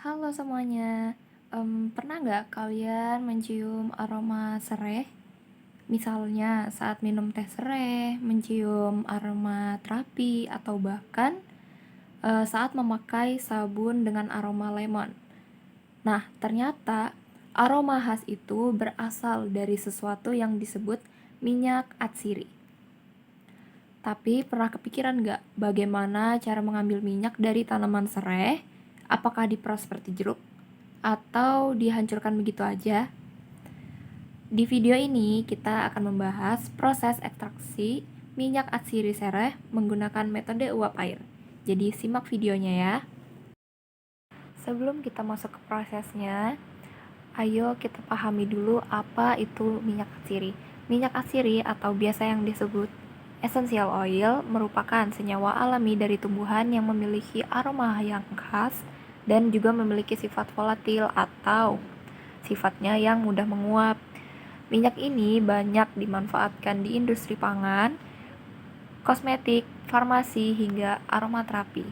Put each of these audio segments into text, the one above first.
Halo semuanya, pernah nggak kalian mencium aroma sereh? Misalnya saat minum teh sereh, mencium aroma terapi, atau bahkan saat memakai sabun dengan aroma lemon. Nah, ternyata aroma khas itu berasal dari sesuatu yang disebut minyak atsiri. Tapi pernah kepikiran nggak bagaimana cara mengambil minyak dari tanaman sereh? Apakah diperas seperti jeruk? Atau dihancurkan begitu aja? Di video ini kita akan membahas proses ekstraksi minyak atsiri sereh menggunakan metode uap air. Jadi simak videonya ya. Sebelum kita masuk ke prosesnya, ayo kita pahami dulu apa itu minyak atsiri. Minyak atsiri atau biasa yang disebut essential oil merupakan senyawa alami dari tumbuhan yang memiliki aroma yang khas dan juga memiliki sifat volatil atau sifatnya yang mudah menguap. Minyak ini banyak dimanfaatkan di industri pangan, kosmetik, farmasi, hingga aromaterapi.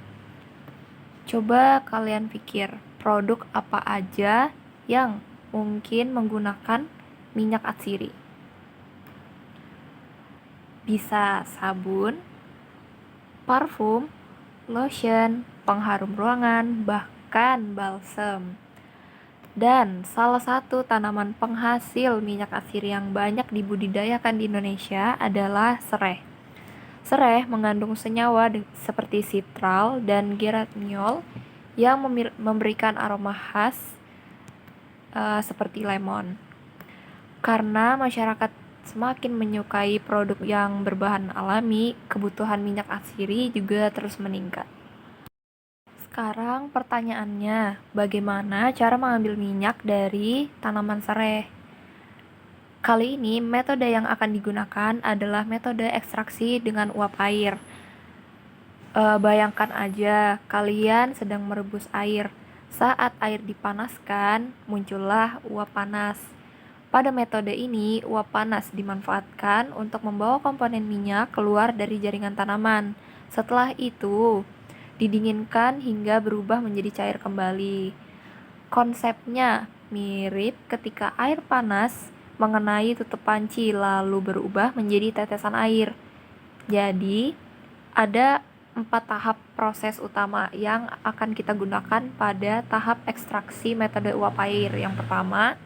Coba kalian pikir, produk apa aja yang mungkin menggunakan minyak atsiri? Bisa sabun, parfum, lotion, pengharum ruangan, bahkan balsam. Dan salah satu tanaman penghasil minyak atsiri yang banyak dibudidayakan di Indonesia adalah sereh. Sereh mengandung senyawa seperti citral dan geraniol yang memberikan aroma khas seperti lemon. Karena masyarakat semakin menyukai produk yang berbahan alami, kebutuhan minyak atsiri juga terus meningkat. Sekarang pertanyaannya, bagaimana cara mengambil minyak dari tanaman sereh? Kali ini metode yang akan digunakan adalah metode ekstraksi dengan uap air. Bayangkan aja kalian sedang merebus air. Saat air dipanaskan, muncullah uap panas. Pada metode ini, uap panas dimanfaatkan untuk membawa komponen minyak keluar dari jaringan tanaman. Setelah itu, didinginkan hingga berubah menjadi cair kembali. Konsepnya mirip ketika air panas mengenai tutup panci lalu berubah menjadi tetesan air. Jadi, ada 4 tahap proses utama yang akan kita gunakan pada tahap ekstraksi metode uap air. Yang pertama,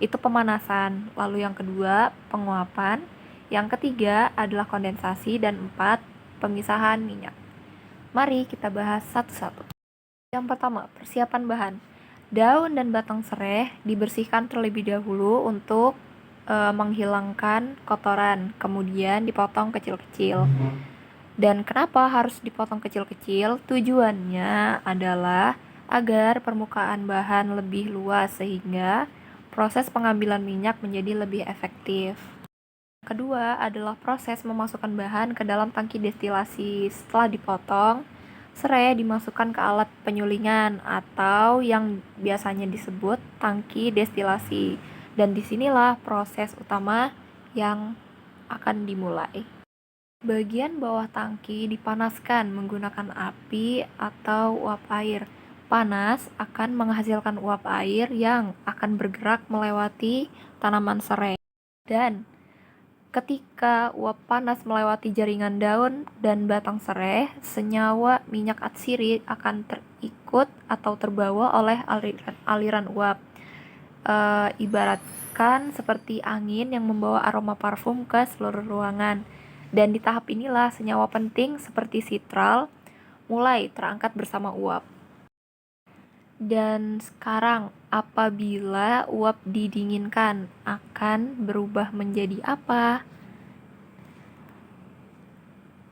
itu pemanasan. Lalu yang kedua, penguapan. Yang ketiga adalah kondensasi. Dan 4, pemisahan minyak. Mari kita bahas satu-satu. Yang pertama, persiapan bahan. Daun dan batang sereh dibersihkan terlebih dahulu untuk menghilangkan kotoran, kemudian dipotong kecil-kecil. Dan kenapa harus dipotong kecil-kecil? Tujuannya adalah agar permukaan bahan lebih luas sehingga proses pengambilan minyak menjadi lebih efektif. Kedua adalah proses memasukkan bahan ke dalam tangki destilasi. Setelah dipotong, serai dimasukkan ke alat penyulingan atau yang biasanya disebut tangki destilasi. Dan disinilah proses utama yang akan dimulai. Bagian bawah tangki dipanaskan menggunakan api atau uap air. Panas akan menghasilkan uap air yang akan bergerak melewati tanaman serai. Dan ketika uap panas melewati jaringan daun dan batang serai, senyawa minyak atsiri akan terikut atau terbawa oleh aliran uap. Ibaratkan seperti angin yang membawa aroma parfum ke seluruh ruangan. Dan di tahap inilah senyawa penting seperti citral mulai terangkat bersama uap. Dan sekarang apabila uap didinginkan akan berubah menjadi apa?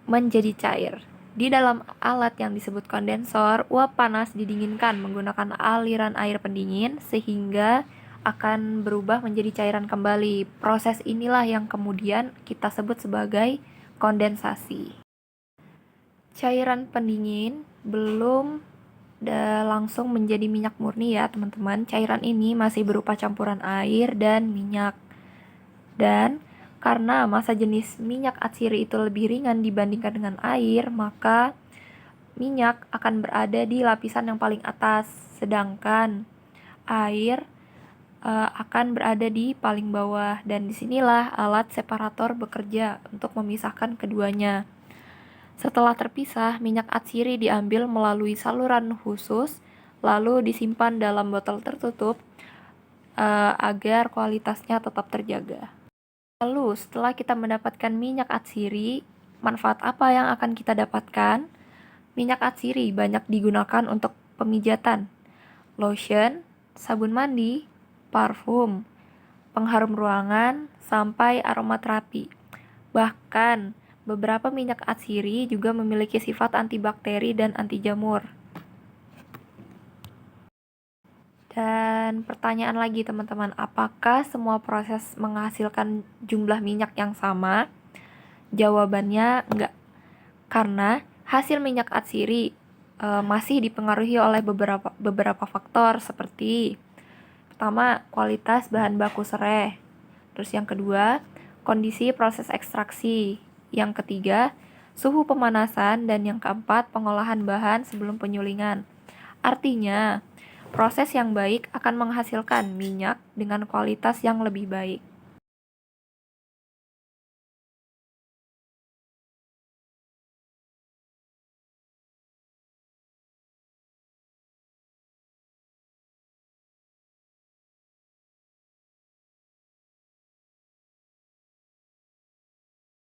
Menjadi cair. Di dalam alat yang disebut kondensor, uap panas didinginkan menggunakan aliran air pendingin sehingga akan berubah menjadi cairan kembali. Proses inilah yang kemudian kita sebut sebagai kondensasi. Cairan pendingin belum langsung menjadi minyak murni ya teman-teman. Cairan ini masih berupa campuran air dan minyak. Dan karena massa jenis minyak atsiri itu lebih ringan dibandingkan dengan air, maka minyak akan berada di lapisan yang paling atas, sedangkan air akan berada di paling bawah, dan disinilah alat separator bekerja untuk memisahkan keduanya. Setelah terpisah, minyak atsiri diambil melalui saluran khusus, lalu disimpan dalam botol tertutup agar kualitasnya tetap terjaga. Lalu, setelah kita mendapatkan minyak atsiri, manfaat apa yang akan kita dapatkan? Minyak atsiri banyak digunakan untuk pemijatan, lotion, sabun mandi, parfum, pengharum ruangan, sampai aromaterapi. Bahkan, beberapa minyak atsiri juga memiliki sifat antibakteri dan anti jamur. Dan pertanyaan lagi teman-teman, apakah semua proses menghasilkan jumlah minyak yang sama? Jawabannya enggak, karena hasil minyak atsiri masih dipengaruhi oleh beberapa faktor seperti pertama, kualitas bahan baku serai. Terus yang kedua, kondisi proses ekstraksi. Yang ketiga, suhu pemanasan. Dan yang keempat, pengolahan bahan sebelum penyulingan. Artinya, proses yang baik akan menghasilkan minyak dengan kualitas yang lebih baik.